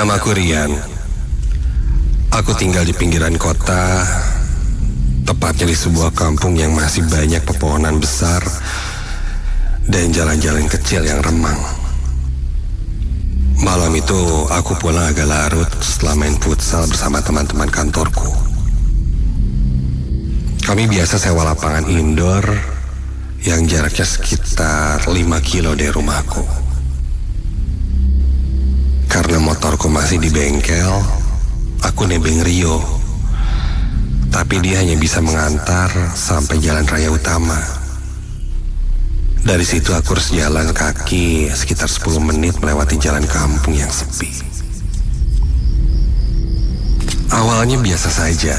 Namaku Rian. Aku tinggal di pinggiran kota, tepatnya di sebuah kampung yang masih banyak pepohonan besar dan jalan-jalan kecil yang remang. Malam itu aku pulang agak larut setelah main futsal bersama teman-teman kantorku. Kami biasa sewa lapangan indoor yang jaraknya sekitar 5 kilo dari rumahku. Karena motorku masih di bengkel, aku nebeng Rio. Tapi dia hanya bisa mengantar sampai jalan raya utama. Dari situ aku harus jalan kaki sekitar 10 menit melewati jalan kampung yang sepi. Awalnya biasa saja.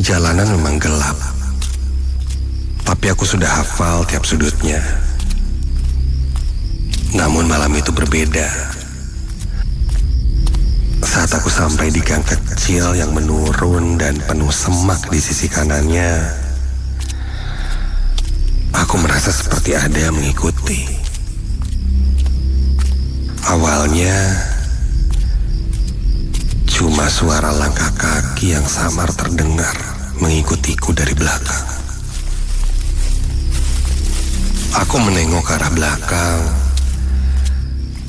Jalanan memang gelap. Tapi aku sudah hafal tiap sudutnya. Namun malam itu berbeda. Saat aku sampai di gang kecil yang menurun dan penuh semak di sisi kanannya, aku merasa seperti ada yang mengikuti. Awalnya, cuma suara langkah kaki yang samar terdengar mengikutiku dari belakang. Aku menengok ke arah belakang,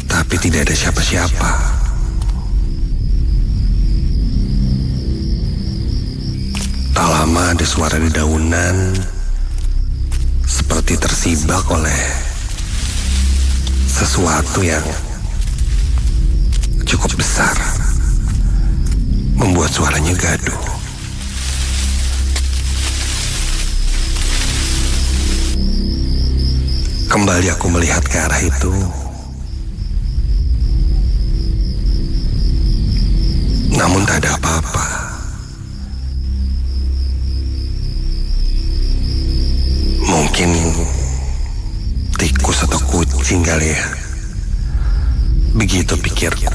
tapi tidak ada siapa-siapa. Tak lama ada suara dedaunan seperti tersibak oleh sesuatu yang cukup besar, membuat suaranya gaduh. Kembali aku melihat ke arah itu. Namun tak ada apa-apa. Mungkin tikus atau kucing kali ya. Begitu pikirku.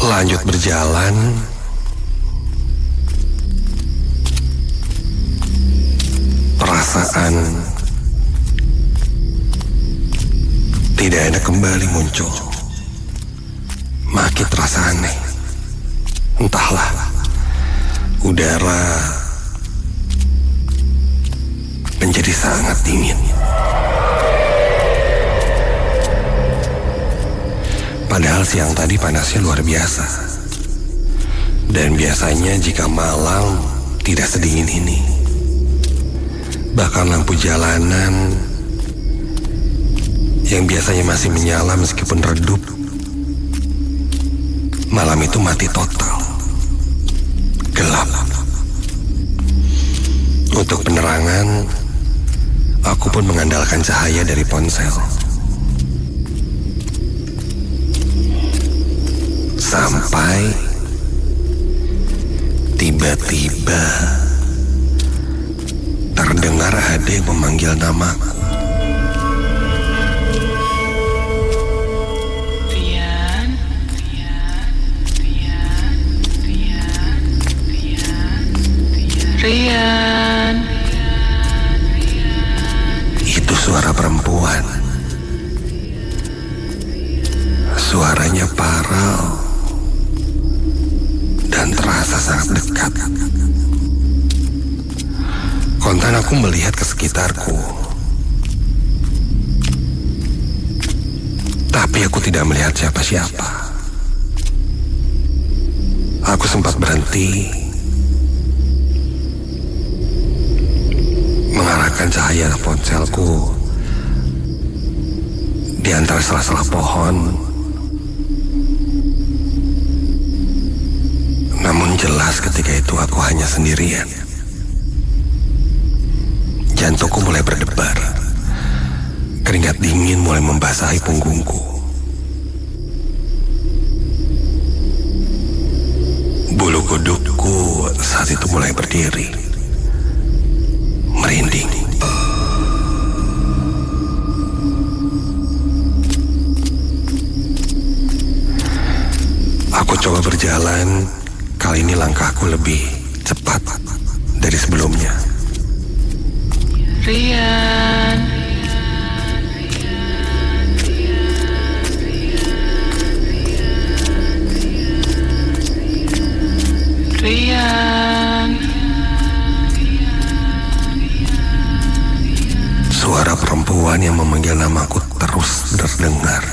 Lanjut berjalan. Perasaan tidak enak kembali muncul. Makin terasa aneh. Entahlah. Udara menjadi sangat dingin. Padahal siang tadi panasnya luar biasa. Dan biasanya jika malam tidak sedingin ini. Bahkan lampu jalanan yang biasanya masih menyala meskipun redup, malam itu mati total. Gelap. Untuk penerangan, aku pun mengandalkan cahaya dari ponsel. Sampai tiba-tiba terdengar ada yang memanggil namaku. Rian. Itu suara perempuan. Suaranya parau dan terasa sangat dekat. Kontan aku melihat ke sekitarku. Tapi aku tidak melihat siapa-siapa. Aku sempat berhenti, mengarahkan cahaya ponselku di antara sela-sela pohon. Namun jelas ketika itu aku hanya sendirian. Jantungku mulai berdebar. Keringat dingin mulai membasahi punggungku. Bulu kudukku saat itu mulai berdiri, merinding. Aku coba berjalan. Kali ini langkahku lebih cepat dari sebelumnya. Rian. Rian. Suara perempuan yang memanggil namaku terus terdengar.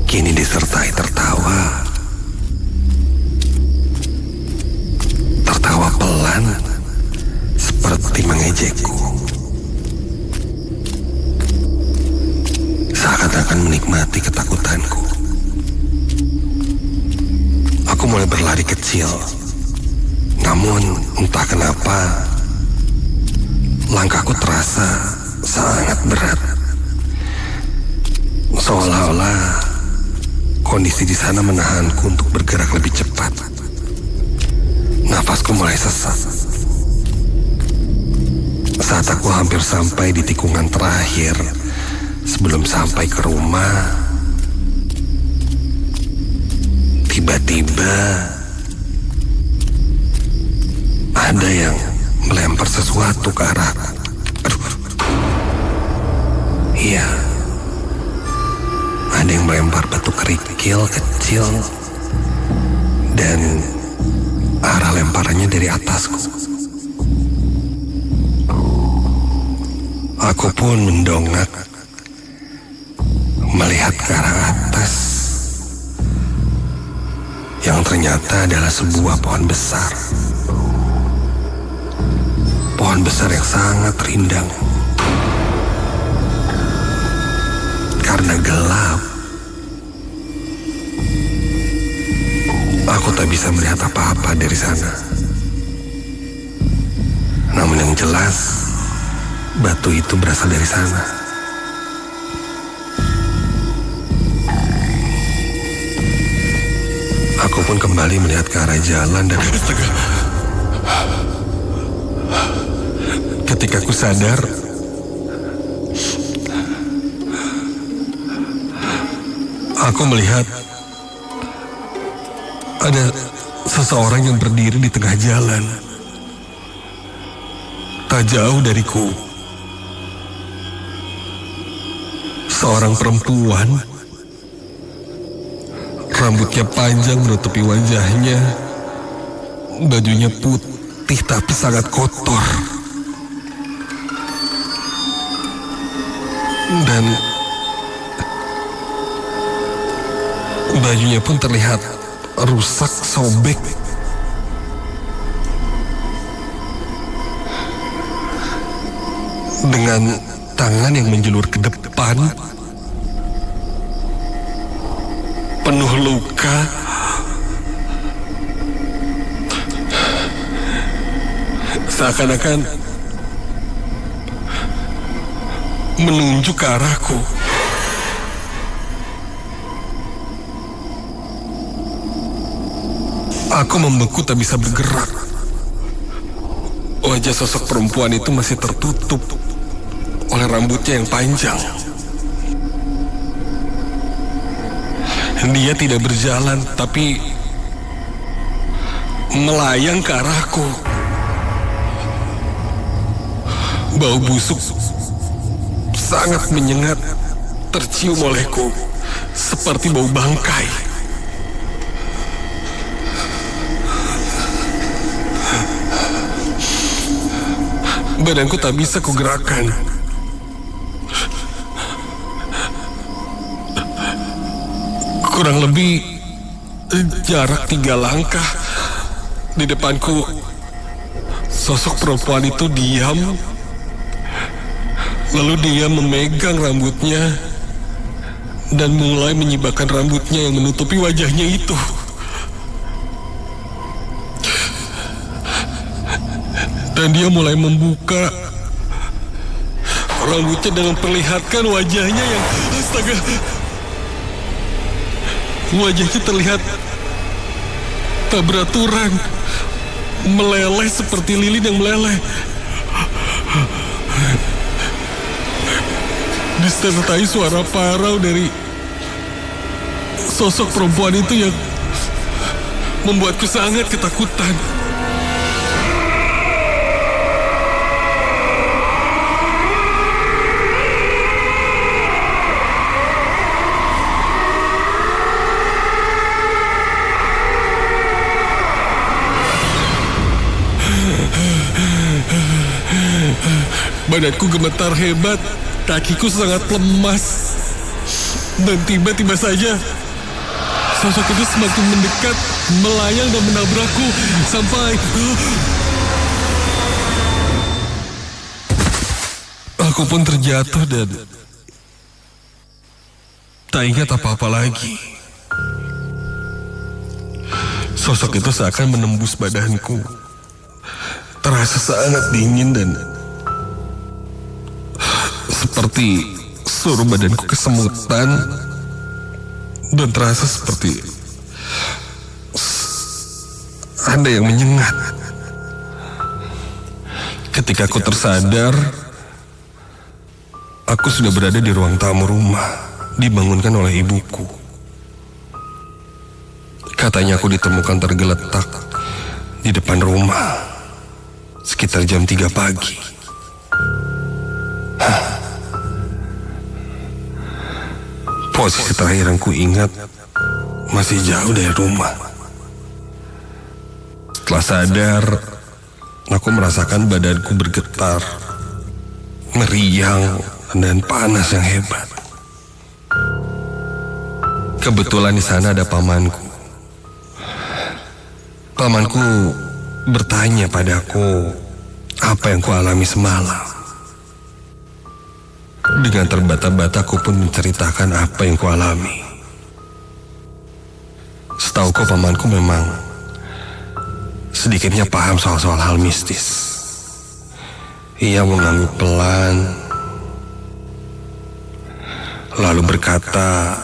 Kini disertai tertawa. Tertawa pelan, seperti mengejekku. Seakan-akan menikmati ketakutanku. Aku mulai berlari kecil. Namun entah kenapa langkahku terasa sangat berat. Seolah-olah kondisi di sana menahanku untuk bergerak lebih cepat. Nafasku mulai sesak. Saat aku hampir sampai di tikungan terakhir sebelum sampai ke rumah, tiba-tiba ada yang melempar sesuatu ke arahku. Aduh. Iya. Ada yang melempar batu kerikil kecil dan arah lemparannya dari atasku. Aku pun mendongak melihat ke arah atas yang ternyata adalah sebuah pohon besar. Pohon besar yang sangat rindang. Karena gelap, aku tak bisa melihat apa-apa dari sana. Namun yang jelas, batu itu berasal dari sana. Aku pun kembali melihat ke arah jalan dan ketika aku sadar, aku melihat ada seseorang yang berdiri di tengah jalan, tak jauh dariku. Seorang perempuan, rambutnya panjang menutupi wajahnya, bajunya putih tapi sangat kotor. Dan bajunya pun terlihat rusak, sobek. Dengan tangan yang menjulur ke depan, penuh luka. Seakan-akan menunjuk ke arahku. Aku membeku, tak bisa bergerak. Wajah sosok perempuan itu masih tertutup oleh rambutnya yang panjang. Dia tidak berjalan, tapi melayang ke arahku. Bau busuk sangat menyengat tercium olehku, seperti bau bangkai. Badanku tak bisa kugerakkan. Kurang lebih jarak 3 langkah di depanku, sosok perempuan itu diam. Lalu dia memegang rambutnya dan mulai menyibakkan rambutnya yang menutupi wajahnya itu. Dan dia mulai membuka rambutnya dan memperlihatkan wajahnya yang, astaga, wajahnya terlihat tak beraturan, meleleh seperti lilin yang meleleh. Disertai suara parau dari sosok perempuan itu yang membuatku sangat ketakutan. Badanku gemetar hebat, kakiku sangat lemas. Dan tiba-tiba saja, sosok itu semakin mendekat, melayang dan menabrakku sampai... Aku pun terjatuh dan tak ingat apa-apa lagi. Sosok itu seakan menembus badanku. Terasa sangat dingin dan seperti seluruh badanku kesemutan, dan terasa seperti ada yang menyengat. Ketika aku tersadar, aku sudah berada di ruang tamu rumah, dibangunkan oleh ibuku. Katanya aku ditemukan tergeletak di depan rumah sekitar jam 3 pagi. Posisi terakhir yang ku ingat masih jauh dari rumah. Setelah sadar, aku merasakan badanku bergetar, meriang, dan panas yang hebat. Kebetulan di sana ada pamanku. Pamanku bertanya padaku apa yang kualami semalam. Dengan terbata-bata aku pun menceritakan apa yang kualami. Setauku pamanku memang sedikitnya paham soal hal mistis. Ia mengangguk pelan, lalu berkata,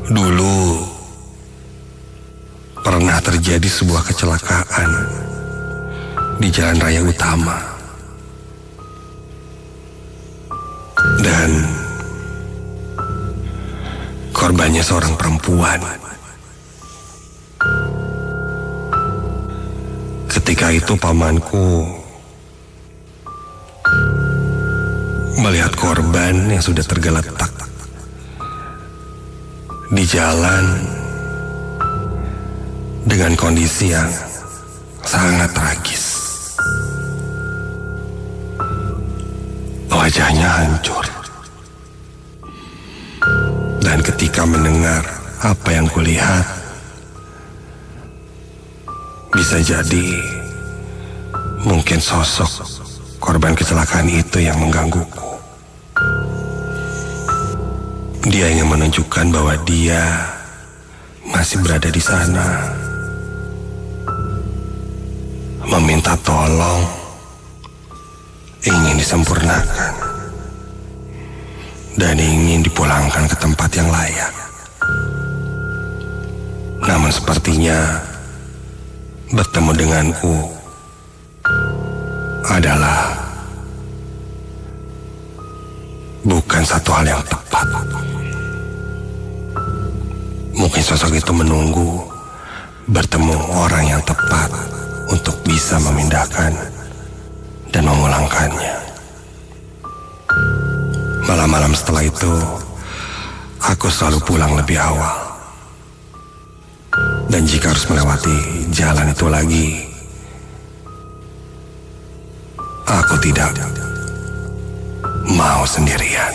dulu pernah terjadi sebuah kecelakaan di jalan raya utama. Dan korbannya seorang perempuan. Ketika itu pamanku melihat korban yang sudah tergeletak di jalan dengan kondisi yang sangat tragis. Wajahnya hancur. Dan ketika mendengar apa yang kulihat, bisa jadi mungkin sosok korban kecelakaan itu yang menggangguku. Dia ingin menunjukkan bahwa dia masih berada di sana, meminta tolong, ingin disempurnakan, dan ingin dipulangkan ke tempat yang layak. Namun sepertinya bertemu denganku adalah bukan satu hal yang tepat. Mungkin sosok itu menunggu bertemu orang yang tepat untuk bisa memindahkan dan memulangkannya. Malam-malam setelah itu, aku selalu pulang lebih awal. Dan jika harus melewati jalan itu lagi, aku tidak mau sendirian.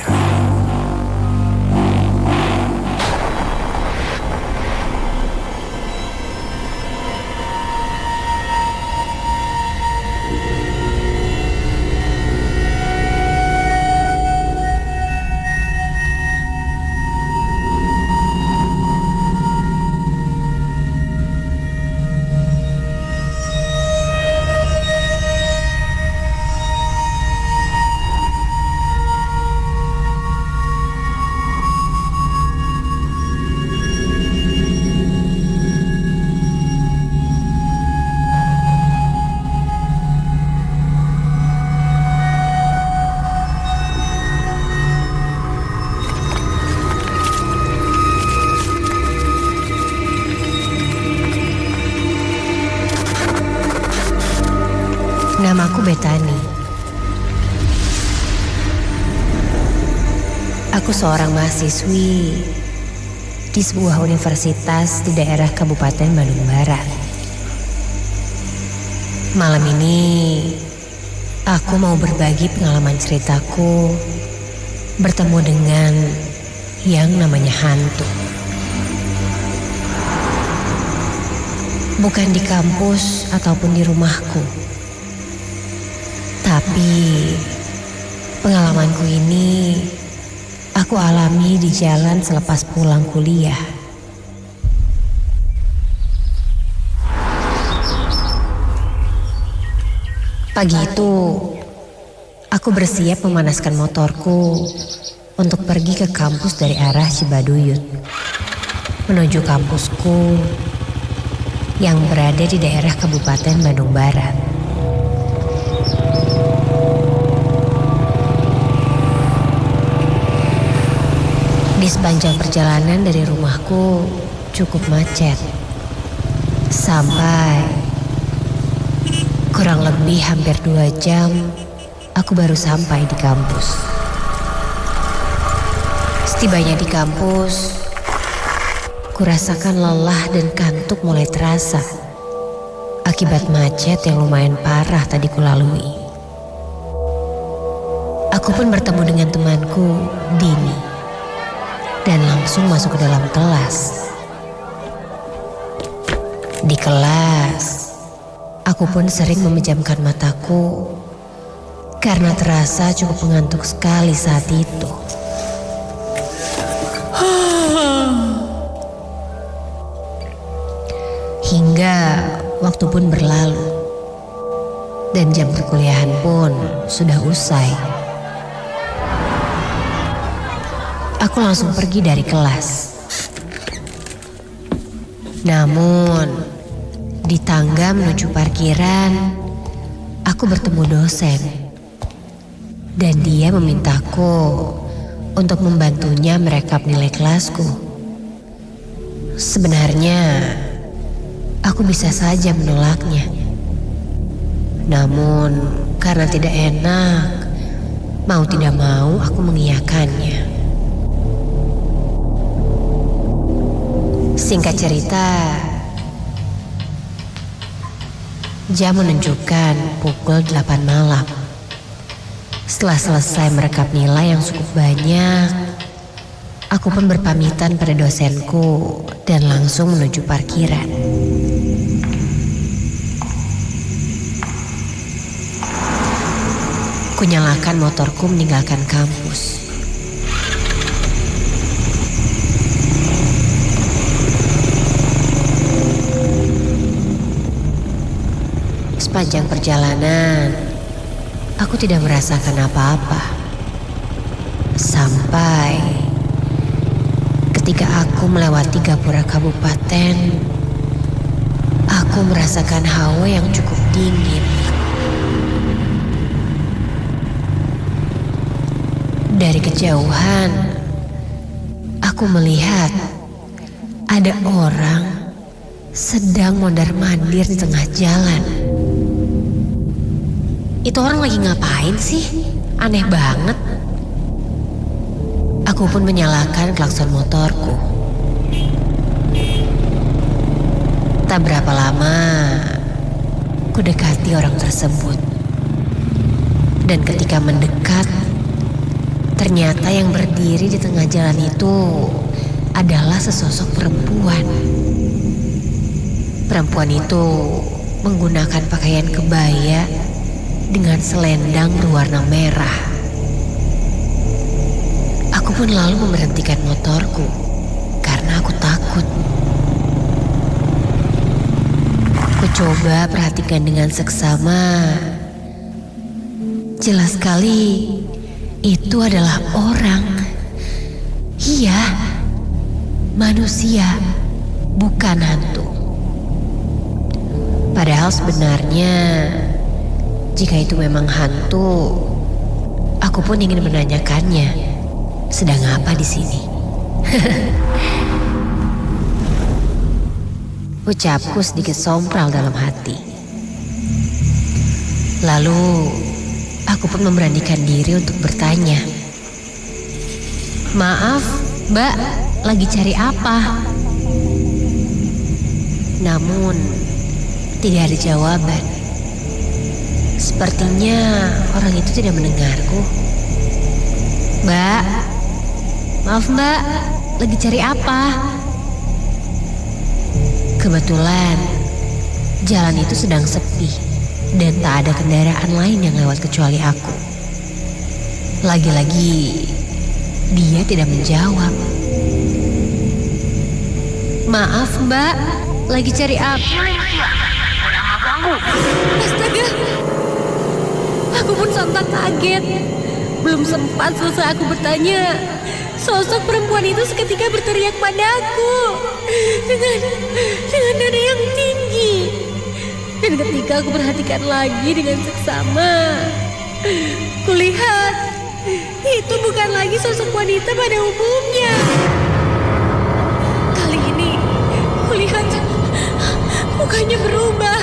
Namaku Bethany. Aku seorang mahasiswi di sebuah universitas di daerah Kabupaten Bandung Barat. Malam ini Aku mau berbagi pengalaman ceritaku bertemu dengan yang namanya hantu. Bukan di kampus ataupun di rumahku, tapi pengalamanku ini aku alami di jalan selepas pulang kuliah. Pagi itu, aku bersiap memanaskan motorku untuk pergi ke kampus dari arah Cibaduyut, menuju kampusku yang berada di daerah Kabupaten Bandung Barat. Di sepanjang perjalanan dari rumahku cukup macet, sampai kurang lebih hampir 2 jam aku baru sampai di kampus. Setibanya di kampus, kurasakan lelah dan kantuk mulai terasa akibat macet yang lumayan parah tadi kulalui. Aku pun bertemu dengan temanku, Dini, dan langsung masuk ke dalam kelas. Di kelas, aku pun sering memejamkan mataku karena terasa cukup mengantuk sekali saat itu. Hingga waktu pun berlalu dan jam perkuliahan pun sudah usai. Aku langsung pergi dari kelas. Namun di tangga menuju parkiran, aku bertemu dosen. Dan dia memintaku untuk membantunya merekap nilai kelasku. Sebenarnya aku bisa saja menolaknya. Namun karena tidak enak, mau tidak mau aku mengiyakannya. Singkat cerita, jam menunjukkan pukul 8 malam. Setelah selesai merekap nilai yang cukup banyak, aku pun berpamitan pada dosenku dan langsung menuju parkiran. Kunyalakan motorku meninggalkan kampus. Sepanjang perjalanan, aku tidak merasakan apa-apa. Sampai ketika aku melewati gapura kabupaten, aku merasakan hawa yang cukup dingin. Dari kejauhan, aku melihat ada orang sedang mondar-mandir di tengah jalan. Itu orang lagi ngapain sih? Aneh banget. Aku pun menyalakan klakson motorku. Tak berapa lama, ku dekati orang tersebut. Dan ketika mendekat, ternyata yang berdiri di tengah jalan itu adalah sesosok perempuan. Perempuan itu menggunakan pakaian kebaya dengan selendang berwarna merah. Aku pun lalu memberhentikan motorku karena aku takut. Aku coba perhatikan dengan seksama. Jelas sekali itu adalah orang. Iya, manusia, bukan hantu. Padahal sebenarnya jika itu memang hantu, aku pun ingin menanyakannya, sedang apa di sini? Ucapku sedikit sompral dalam hati. Lalu, aku pun memberanikan diri untuk bertanya. Maaf, Mbak, lagi cari apa? Namun, tidak ada jawaban. Sepertinya orang itu tidak mendengarku. Mbak, maaf mbak, lagi cari apa? Kebetulan jalan itu sedang sepi dan tak ada kendaraan lain yang lewat kecuali aku. Lagi-lagi dia tidak menjawab. Maaf mbak, lagi cari apa? Astaga, aku pun sontak kaget. Belum sempat selesai aku bertanya, sosok perempuan itu seketika berteriak padaku dengan nada yang tinggi. Dan ketika aku perhatikan lagi dengan seksama, kulihat itu bukan lagi sosok wanita pada umumnya. Kali ini kulihat mukanya berubah.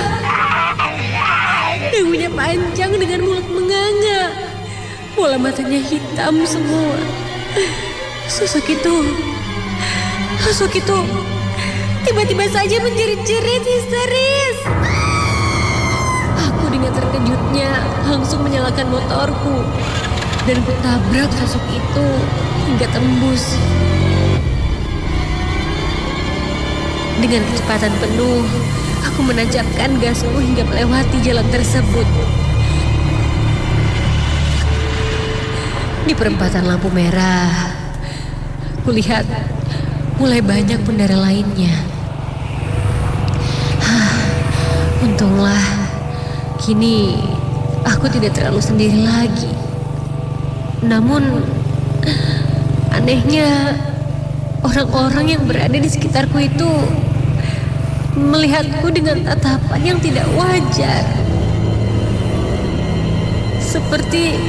Dagunya panjang dengan mulut menganga. Bola matanya hitam semua. Sosok itu tiba-tiba saja menjerit-jerit histeris. Aku dengan terkejutnya langsung menyalakan motorku dan kutabrak sosok itu hingga tembus. Dengan kecepatan penuh, aku menancapkan gasku hingga melewati jalan tersebut. Di perempatan lampu merah, kulihat mulai banyak pengendara lainnya. Untunglah, kini aku tidak terlalu sendiri lagi. Namun, anehnya, orang-orang yang berada di sekitarku itu melihatku dengan tatapan yang tidak wajar. Seperti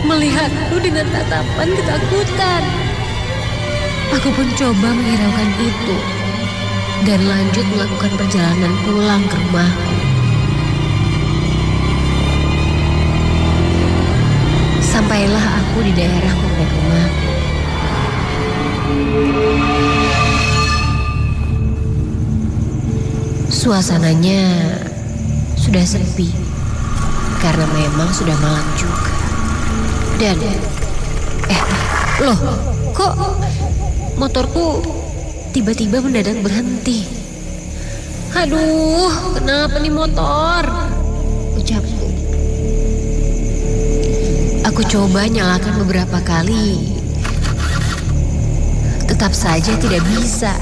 melihatku dengan tatapan ketakutan. Aku pun coba menghiraukan itu dan lanjut melakukan perjalanan pulang ke rumahku. Sampailah aku di daerah komplek rumahku. Suasananya sudah sepi karena memang sudah malam juga. Dan loh, kok motorku tiba-tiba mendadak berhenti? Aduh, kenapa nih motor? Ucapku. Aku coba nyalakan beberapa kali. Tetap saja tidak bisa.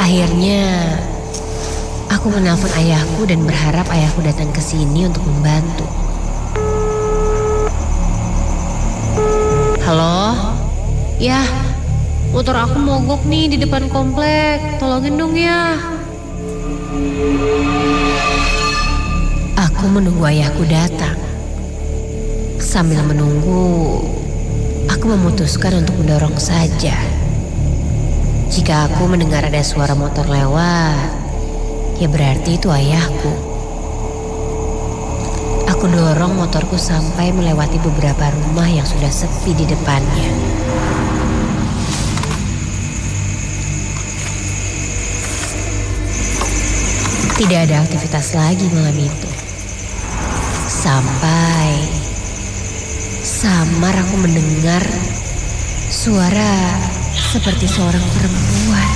Akhirnya, aku menelpon ayahku dan berharap ayahku datang ke sini untuk membantu. Halo? Ya, motor aku mogok nih di depan komplek. Tolongin dong ya. Aku menunggu ayahku datang. Sambil menunggu, aku memutuskan untuk mendorong saja. Jika aku mendengar ada suara motor lewat, ya berarti itu ayahku. Aku dorong motorku sampai melewati beberapa rumah yang sudah sepi di depannya. Tidak ada aktivitas lagi malam itu. Samar aku mendengar suara seperti seorang perempuan.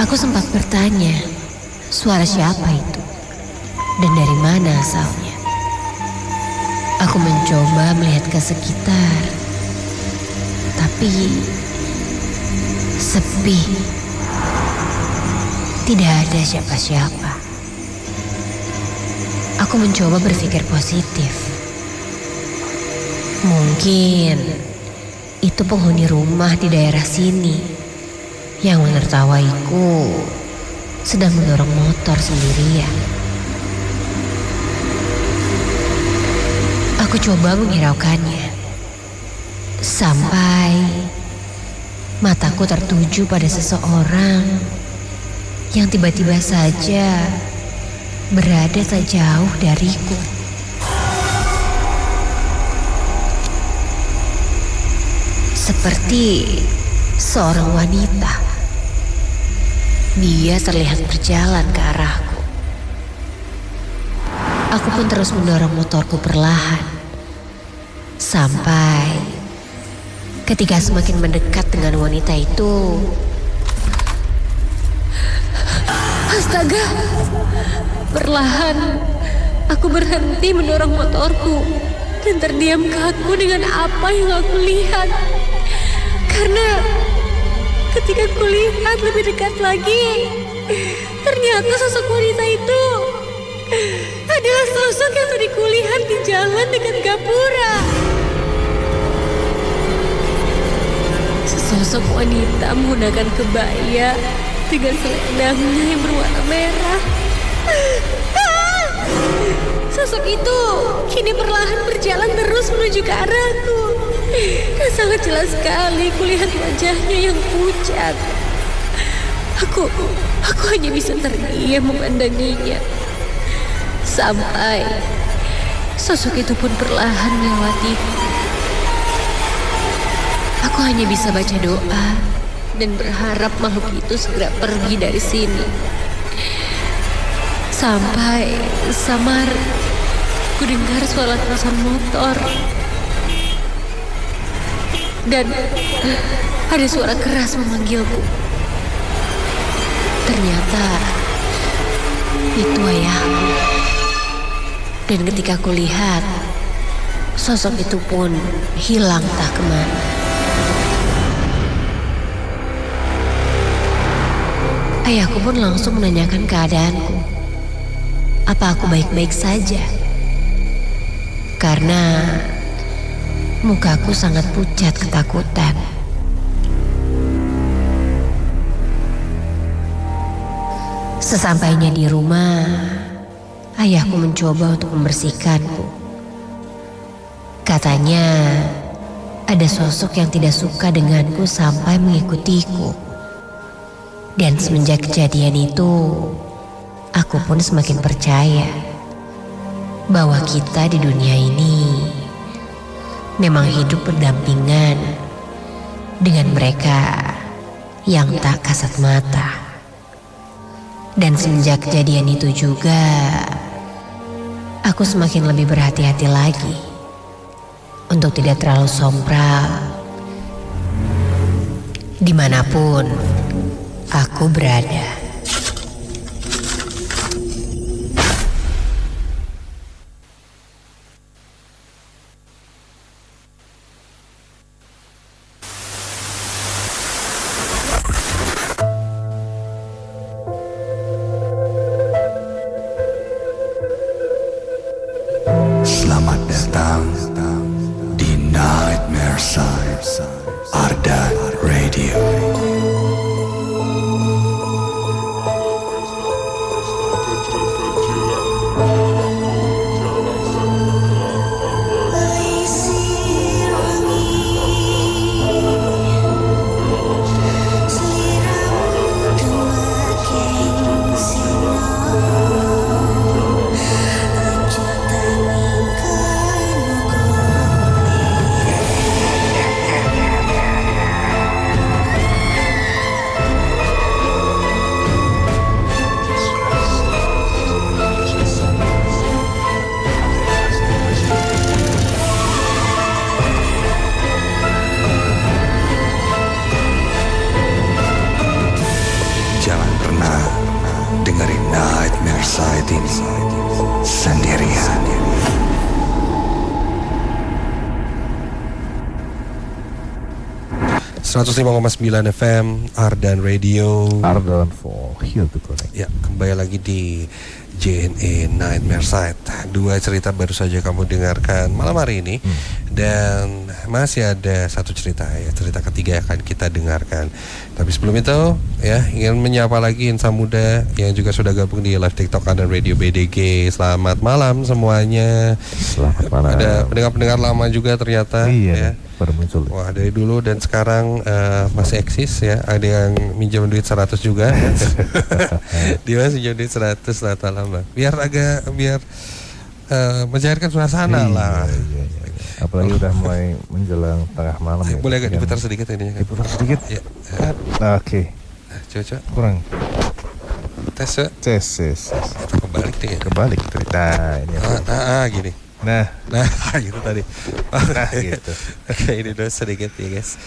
Aku sempat bertanya, suara siapa itu? Dan dari mana asalnya? Aku mencoba melihat ke sekitar, tapi sepi. Tidak ada siapa-siapa. Aku mencoba berpikir positif. Mungkin itu penghuni rumah di daerah sini yang menertawaiku sedang mendorong motor sendirian. Aku coba menghiraukannya sampai mataku tertuju pada seseorang yang tiba-tiba saja berada tak jauh dariku. Seorang wanita. Dia terlihat berjalan ke arahku. Aku pun terus mendorong motorku perlahan. Sampai ketika semakin mendekat dengan wanita itu, astaga! Perlahan aku berhenti mendorong motorku dan terdiam kaku dengan apa yang aku lihat. Karena ketika kulihat lebih dekat lagi, ternyata sosok wanita itu adalah sosok yang tadi kulihat di jalan dekat Gapura. Sesosok wanita menggunakan kebaya dengan selendangnya yang berwarna merah. Sosok itu kini perlahan berjalan terus menuju ke arahku. Dan sangat jelas sekali kulihat wajahnya yang pucat. Aku hanya bisa terdiam memandanginya. Sampai sosok itu pun perlahan melewatiku. Aku hanya bisa baca doa dan berharap makhluk itu segera pergi dari sini. Sampai samar ku dengar suara kerasan motor. Dan ada suara keras memanggilku. Ternyata itu ayahku. Dan ketika ku lihat, sosok itu pun hilang entah kemana. Ayahku pun langsung menanyakan keadaanku. Apa aku baik-baik saja? Karena mukaku sangat pucat ketakutan. Sesampainya di rumah, ayahku mencoba untuk membersihkanku. Katanya, ada sosok yang tidak suka denganku sampai mengikutiku. Dan semenjak kejadian itu, aku pun semakin percaya bahwa kita di dunia ini memang hidup berdampingan dengan mereka yang tak kasat mata. Dan semenjak kejadian itu juga, aku semakin lebih berhati-hati lagi untuk tidak terlalu sompral dimanapun aku berada. Selamat datang di Nightmare Side Ardan Radio. Jangan pernah dengerin Nightmare Side ini sendirian. .9 FM Ardan Radio. Ardan for Heal to Connect. Ya, kembali lagi di JNE Nightmare Side. Dua cerita baru saja kamu dengarkan malam hari ini. Dan masih ada satu cerita ya, cerita ketiga yang akan kita dengarkan. Tapi sebelum itu ya, ingin menyapa lagi insan muda yang juga sudah gabung di live TikTok Ardan Radio BDG. Selamat malam semuanya. Selamat malam. Ada pendengar-pendengar lama juga ternyata. Iya, ya. baru muncul. Wah, dari dulu dan sekarang masih eksis ya. Ada yang minjam duit 100 juga. Dia masih minjam duit 100 lama. Biar mencairkan suasana lah. Iya. Apalagi udah mulai menjelang tengah malam ya. Boleh agak diputar sedikit ini kan? Diputar sedikit. Ya. Oke. Coba. Kurang. Tes ya. Tes. Kebalik deh ya. Kebalik cerita ini. Gini. Nah, gitu tadi. gitu. Oke, ini dulu sedikit ya guys.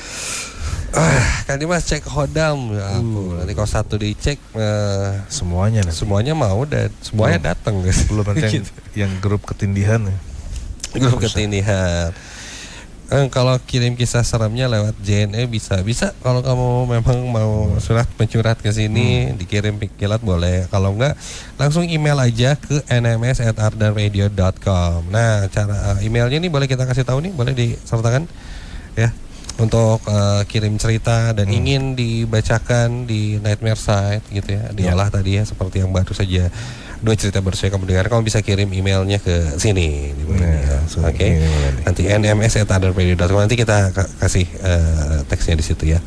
Kan ini mas cek hodam ya ampun. Nanti kalau satu dicek Semuanya nanti. semuanya mau dan semuanya datang guys. Belum nanti yang grup ketindihan ya. Grup ketindihan. Kalau kirim kisah seremnya lewat JNE bisa kalau kamu memang mau mencurhat ke sini dikirim kilat boleh. Kalau enggak langsung email aja ke nms@ardanradio.com. Nah, cara emailnya ini boleh kita kasih tahu nih, boleh disertakan ya. Untuk kirim cerita dan ingin dibacakan di Nightmare Side gitu ya, diolah tadi ya seperti yang baru saja 2 cerita baru saya kamu dengar. Kamu bisa kirim emailnya ke sini Oke. Nanti nms@ardanradio.com, nanti kita kasih teksnya di situ ya.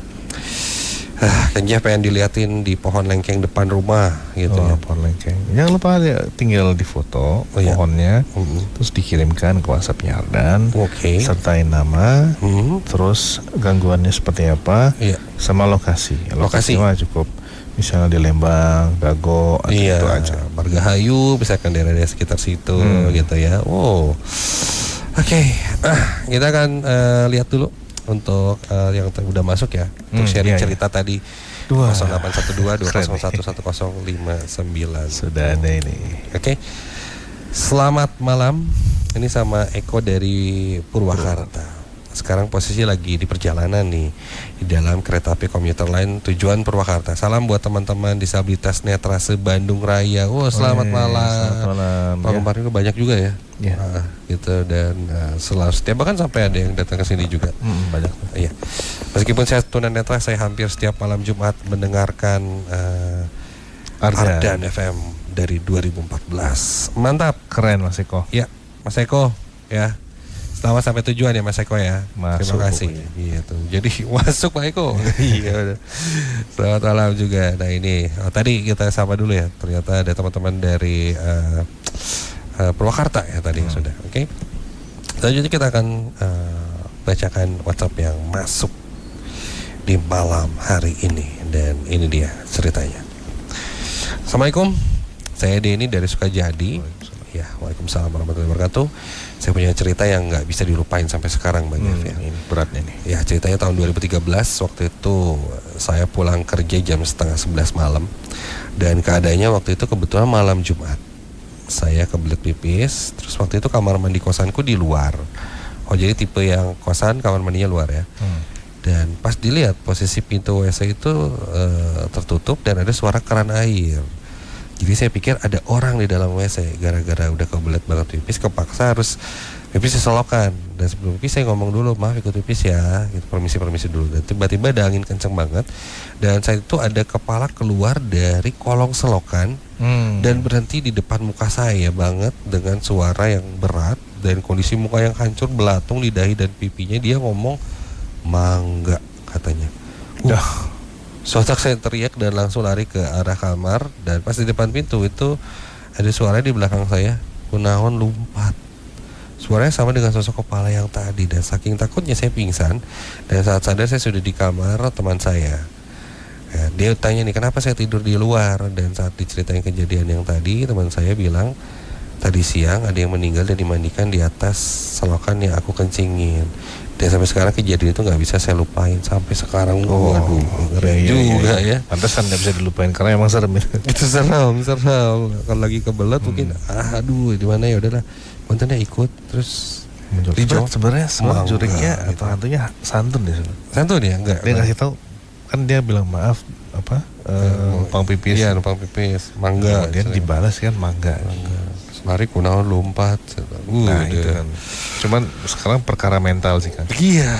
Kan dia pengen diliatin di pohon lengkeng depan rumah gitu ya. Pohon lengkeng. Jangan lupa tinggal di foto pohonnya, terus dikirimkan ke WhatsApp-nya Ardan. Oke. Sertain nama, terus gangguannya seperti apa, sama lokasi. Lokasi mah cukup. Misalnya di Lembang, Dago, atau itu aja. Margahayu, misalkan daerah sekitar situ gitu ya. Oke. Kita akan lihat dulu untuk yang udah masuk ya, untuk sharing cerita tadi 0812-201-1059. Sudah ada ini. Oke. Selamat malam. Ini sama Eko dari Purwakarta. Sekarang posisi lagi di perjalanan nih di dalam kereta api komuter lain tujuan Purwakarta. Salam buat teman-teman disabilitas netra se-Bandung Raya. Selamat malam. Kemarin itu banyak juga ya. Gitu dan selalu setiap bahkan sampai ada yang datang ke sini juga. Banyak. Iya. Meskipun saya tunanetra, saya hampir setiap malam Jumat mendengarkan Ardan FM dari 2014. Mantap. Keren Mas Eko. Ya, Mas Eko ya. Selamat sampai tujuan ya Mas Eko ya. Masuk, terima kasih. Gitu. Jadi masuk Pak Eko. Iya. Selamat malam juga. Nah ini tadi kita sapa dulu ya. Ternyata ada teman-teman dari Purwakarta ya tadi sudah. Oke. Selanjutnya kita akan bacakan WhatsApp yang masuk di malam hari ini dan ini dia ceritanya. Assalamualaikum. Saya Denny dari Sukajadi. Ya, waalaikumsalam warahmatullahi wabarakatuh. Saya punya cerita yang nggak bisa dilupain sampai sekarang Bang Ev ya. Ini beratnya nih. Ya, ceritanya tahun 2013. Waktu itu saya pulang kerja jam 10:30 malam. Dan keadaannya waktu itu kebetulan malam Jumat. Saya kebelet pipis. Terus waktu itu kamar mandi kosanku di luar. Jadi tipe yang kosan kamar mandinya luar ya. Dan pas dilihat posisi pintu WC itu tertutup dan ada suara keran air. Jadi saya pikir ada orang di dalam WC. Gara-gara udah kebelet banget pipis, kepaksa harus pipis seselokan. Dan sebelum pipis saya ngomong dulu, maaf ikut pipis ya gitu, permisi dulu. Dan tiba-tiba ada angin kenceng banget. Dan saat itu ada kepala keluar dari kolong selokan dan berhenti di depan muka saya banget dengan suara yang berat. Dan kondisi muka yang hancur, belatung di dahi dan pipinya. Dia ngomong mangga katanya. Sontak saya teriak dan langsung lari ke arah kamar. Dan pas di depan pintu itu ada suara di belakang saya, kunaon lompat. Suaranya sama dengan sosok kepala yang tadi. Dan saking takutnya saya pingsan. Dan saat sadar saya sudah di kamar teman saya. Dia tanya nih kenapa saya tidur di luar. Dan saat diceritain kejadian yang tadi, teman saya bilang tadi siang ada yang meninggal dan dimandikan di atas selokan yang aku kencingin. Dan sampai sekarang kejadian itu nggak bisa saya lupain sampai sekarang. Waduh, ngeri juga ya. Pantesan nggak bisa dilupain karena emang serem. Itu serem. Kalau lagi kebelet mungkin, aduh, di mana ya udahlah. Mantannya ikut terus dijawab sebenarnya semua juriknya atau hantunya santun deh. Santun ya, enggak. Dia ngasih tahu kan dia bilang maaf numpang pipis. Iya, numpang pipis. Mangga. Kemudian dibalas kan mangga. Lari kunaon lompat. Nah itu kan. Cuman sekarang perkara mental sih kan. Iya.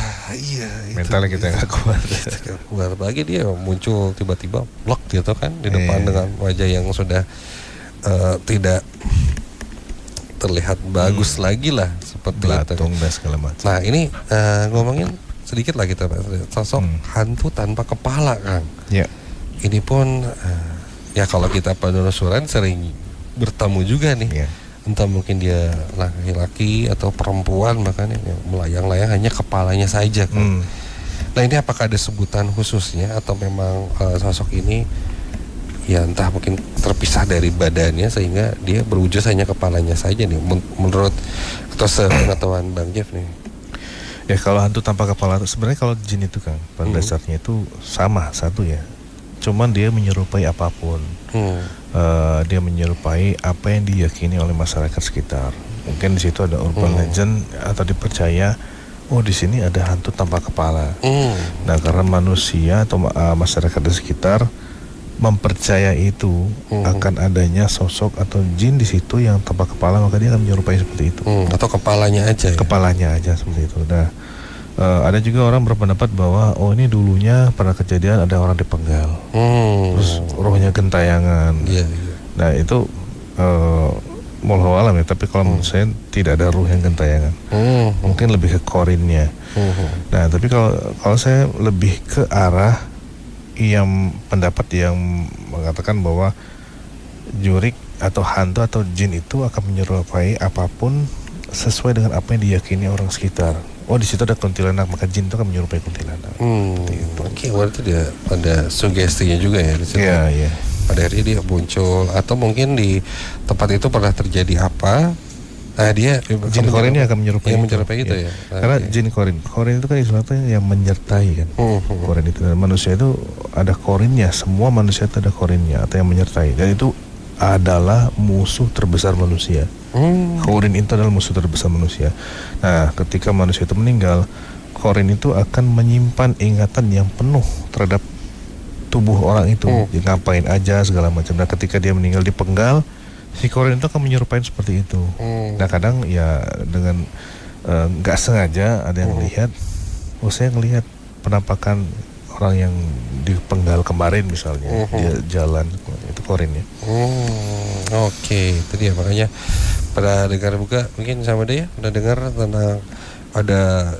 Mentalnya kita nggak kuat. Kuat lagi dia muncul tiba-tiba blok gitu kan di depan dengan wajah yang sudah tidak terlihat bagus lagi lah seperti belatung dan segala macam. Nah ini ngomongin sedikit lah kita sosok hantu tanpa kepala Kang. Ya. Ini pun ya kalau kita penelusuran sering bertemu juga nih. entah mungkin dia laki-laki atau perempuan, makanya melayang-layang hanya kepalanya saja kan. Nah ini apakah ada sebutan khususnya atau memang sosok ini ya entah mungkin terpisah dari badannya sehingga dia berwujud hanya kepalanya saja nih menurut atau sepengetahuan Bang Jeff nih? Ya kalau hantu tanpa kepala sebenarnya kalau jin itu kan pada dasarnya itu sama satu ya, cuman dia menyerupai apapun. Dia menyerupai apa yang diyakini oleh masyarakat sekitar. Mungkin di situ ada urban legend atau dipercaya oh di sini ada hantu tanpa kepala. Nah karena manusia atau masyarakat di sekitar mempercaya itu akan adanya sosok atau jin di situ yang tanpa kepala, maka dia akan menyerupai seperti itu. Atau kepalanya aja. Kepalanya aja seperti itu. Nah ada juga orang berpendapat bahwa oh ini dulunya pernah kejadian ada orang dipenggal, terus rohnya gentayangan. Nah itu wallahu alam ya, tapi kalau menurut saya tidak ada ruh yang gentayangan. Mungkin lebih ke korinnya. Nah tapi kalau saya lebih ke arah yang pendapat yang mengatakan bahwa jurik atau hantu atau jin itu akan menyerupai apapun sesuai dengan apa yang diyakini orang sekitar. Oh di situ ada kuntilanak, maka jin itu akan menyerupai kuntilanak. Oke, berarti dia ada sugestinya juga ya di situ. Iya. Pada akhirnya dia muncul atau mungkin di tempat itu pernah terjadi apa? Nah dia jin korin ini akan menyerupai itu ya. Karena jin korin itu kan istilahnya yang menyertai kan. Korin itu, dan manusia itu ada korinnya, semua manusia itu ada korinnya atau yang menyertai, dan itu adalah musuh terbesar manusia. Korin itu adalah musuh terbesar manusia. Nah ketika manusia itu meninggal, korin itu akan menyimpan ingatan yang penuh terhadap tubuh orang itu, ngapain aja segala macam. Nah ketika dia meninggal dipenggal, si korin itu akan menyerupai seperti itu. Nah kadang ya dengan nggak sengaja ada yang lihat, oh saya ngelihat penampakan orang yang dipenggal kemarin misalnya, dia jalan, itu korinnya. Oke, itu dia, makanya pada dengar juga mungkin sama dia udah dengar tentang ada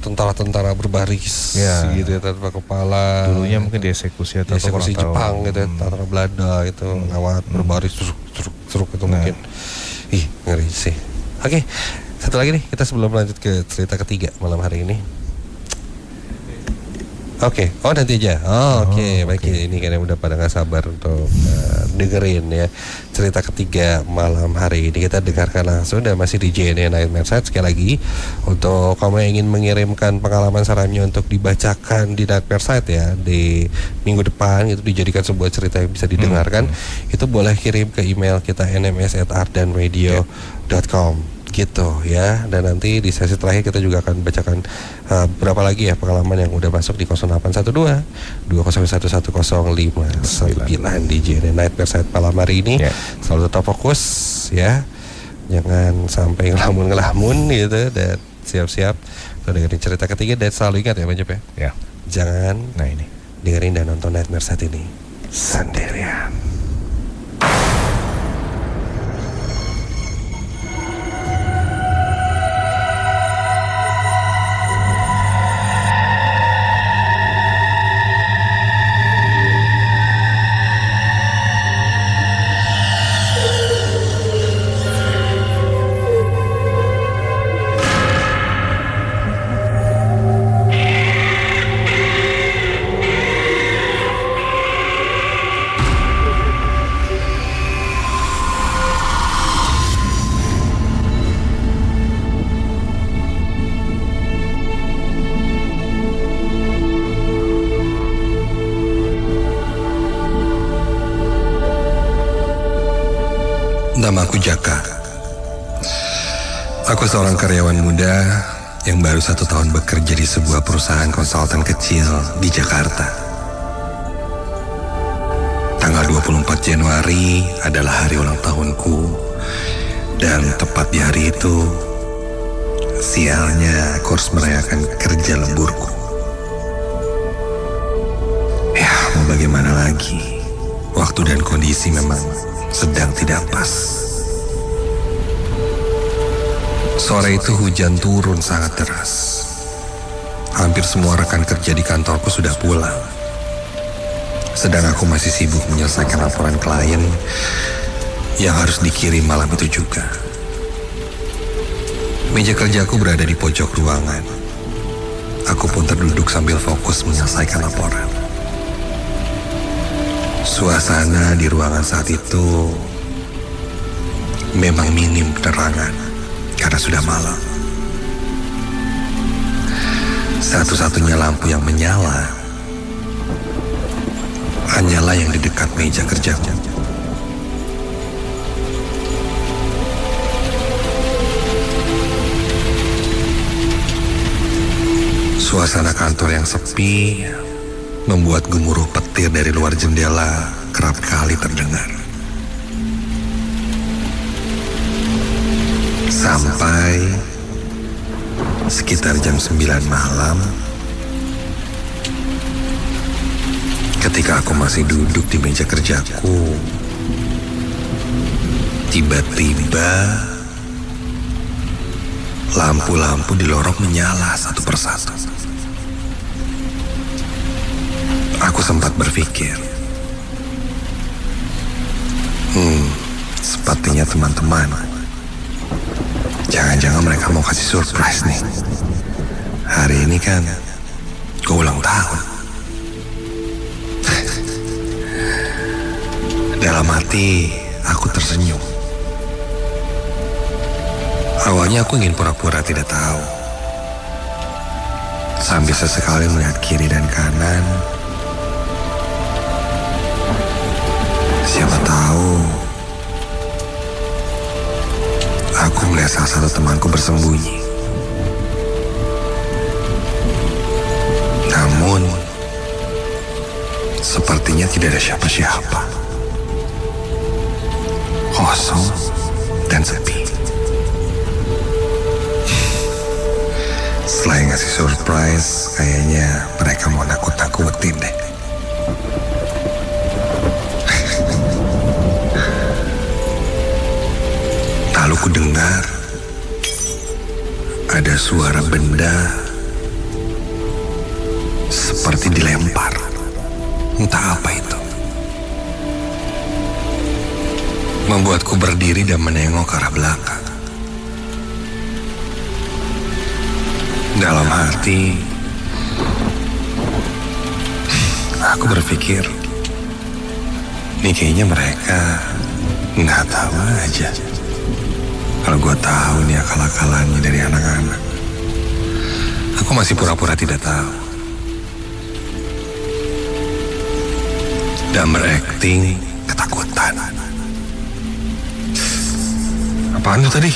tentara-tentara berbaris gitu ya tanpa kepala. Dulunya mungkin dieksekusi atau dieksekusi Jepang gitu, tentara Belanda gitu, ngawat berbaris suruk itu mungkin. Ih, ngeri sih. Oke, satu lagi nih kita sebelum lanjut ke cerita ketiga malam hari ini. Oke, oh nanti aja. Oke, baik. Ini kan udah pada nggak sabar untuk dengerin ya cerita ketiga malam hari ini. Kita dengarkan langsung dan masih di JNE Nightmare Site. Sekali lagi untuk kamu yang ingin mengirimkan pengalaman sarannya untuk dibacakan di Nightmare Site ya di minggu depan, itu dijadikan sebuah cerita yang bisa didengarkan, itu boleh kirim ke email kita nms@ardanradio.com gitu ya. Dan nanti di sesi terakhir kita juga akan bacakan berapa lagi ya pengalaman yang udah masuk di 0812 2011109 di JNE Nightmare Site malam hari ini. Selalu tetap fokus ya, jangan sampai ngelamun gitu, dan siap-siap untuk dengerin cerita ketiga. Dan selalu ingat ya Bang Jep ya, jangan dengerin dan nonton Nightmare Site ini sendirian. Namaku Jaka. Aku seorang karyawan muda yang baru 1 tahun bekerja di sebuah perusahaan konsultan kecil di Jakarta. Tanggal 24 Januari adalah hari ulang tahunku, dan tepat di hari itu, sialnya aku harus merayakan kerja lemburku. Ya, mau bagaimana lagi? Waktu dan kondisi memang sedang tidak pas. Sore itu hujan turun sangat deras. Hampir semua rekan kerja di kantorku sudah pulang. Sedang aku masih sibuk menyelesaikan laporan klien yang harus dikirim malam itu juga. Meja kerjaku berada di pojok ruangan. Aku pun terduduk sambil fokus menyelesaikan laporan. Suasana di ruangan saat itu memang minim penerangan karena sudah malam. Satu-satunya lampu yang menyala hanyalah yang di dekat meja kerjaku. Suasana kantor yang sepi membuat gemuruh petir dari luar jendela kerap kali terdengar. Sampai sekitar jam 9 malam, ketika aku masih duduk di meja kerjaku, tiba-tiba lampu-lampu di lorong menyala satu persatu. Aku sempat berpikir, sepertinya teman-teman, jangan-jangan mereka mau kasih surprise nih. Hari ini kan gue ulang tahun. Dalam hati aku tersenyum. Awalnya aku ingin pura-pura tidak tahu, sambil sesekali melihat kiri dan kanan. Siapa tahu aku melihat salah satu temanku bersembunyi. Namun sepertinya tidak ada siapa-siapa. Kosong dan sepi. Selain ngasih surprise, kayaknya mereka mau nakut-nakutin deh. Lalu ku dengar ada suara benda seperti dilempar. Entah apa itu. Membuatku berdiri dan menengok ke arah belakang. Dalam hati, aku berpikir, nih kayaknya mereka nggak tahu aja. Kalau gue tahu nih akal-akalannya dari anak-anak. Aku masih pura-pura tidak tahu. Dan berakting ketakutan. Apaan tuh tadi?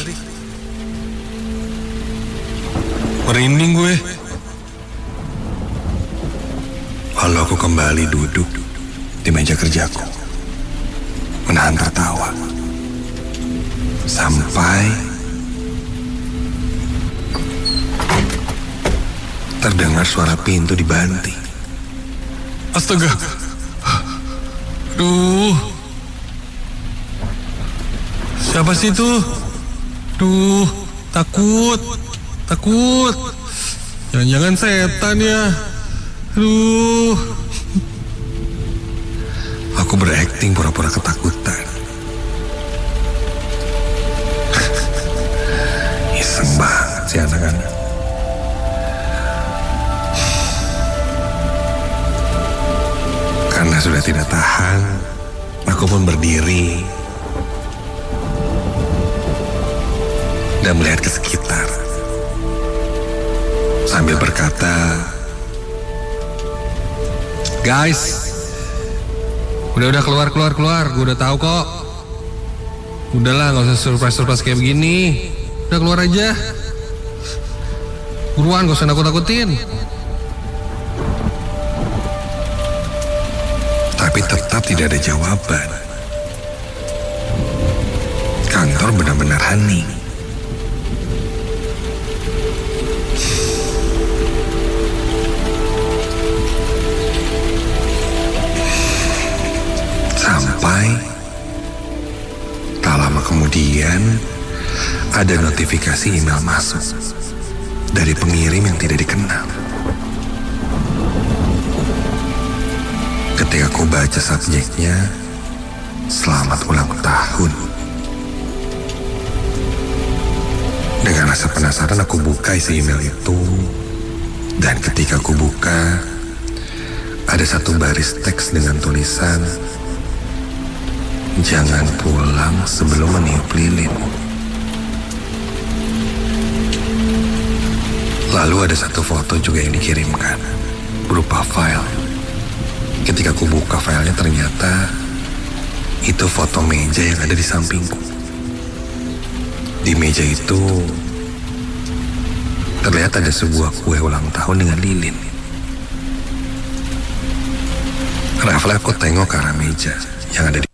Merinding gue. Lalu aku kembali duduk di meja kerjaku, menahan tertawa. Sampai terdengar suara pintu dibanting. Astaga. Duh. Siapa sih itu? Duh, takut. Jangan-jangan setan ya. Aduh. Aku berakting pura-pura ketakutan. Iseng banget sih anak-anak. Karena sudah tidak tahan, aku pun berdiri dan melihat ke sekitar sambil berkata, "Guys, udah keluar, gue udah tahu kok. Udahlah, nggak usah surprise kayak begini. Udah keluar aja. Buruan, gak usah nakut-nakutin." Tapi tetap tidak ada jawaban. Kantor benar-benar hening. Sampai tak lama kemudian ada notifikasi email masuk dari pengirim yang tidak dikenal. Ketika aku baca subjeknya, "Selamat ulang tahun." Dengan rasa penasaran aku buka isi email itu. Dan ketika aku buka, ada satu baris teks dengan tulisan, "Jangan pulang sebelum meniup lilin." Lalu ada satu foto juga yang dikirimkan, berupa file. Ketika aku buka filenya, ternyata itu foto meja yang ada di sampingku. Di meja itu terlihat ada sebuah kue ulang tahun dengan lilin. Refleks aku tengok ke arah meja yang ada di